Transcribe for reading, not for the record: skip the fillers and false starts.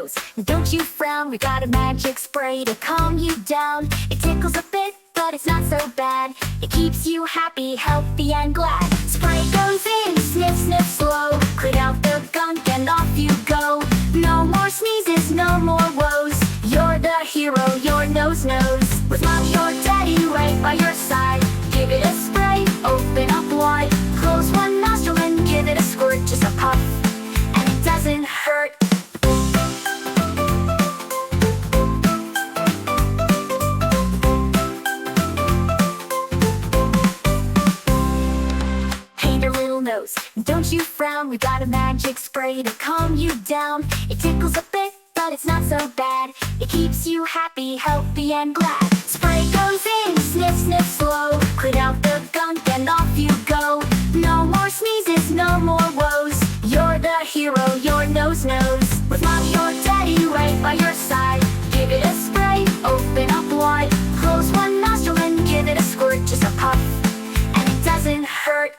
nose. Don't you frown, we got a magic spray to calm you down. It tickles a bit, but it's not so bad. It keeps you happy, healthy, and glad. Spray goes in, sniff, sniff slow. Clean out the gunk and off you go. No more sneezes, no more woes. You're the hero, your nose knows. With mom, your daddy right by your side. Give it a spray, open up wide. Close one nostril and give it a squirt. Just a puff, and it doesn't hurt. Hey there, little nose, don't you frown. We got a magic spray to calm you down. It tickles a bit, but it's not so bad. It keeps you happy, healthy, and glad. Spray goes in, sniff, sniff slow. Clean out the gunk and off you go. No more sneezes, no more woes. You're the hero, your nose knows. With mom, your daddy right by your side. Give it a spray, open up wide. Close one nostril and give it a squirt. Just a puff, and it doesn't hurt.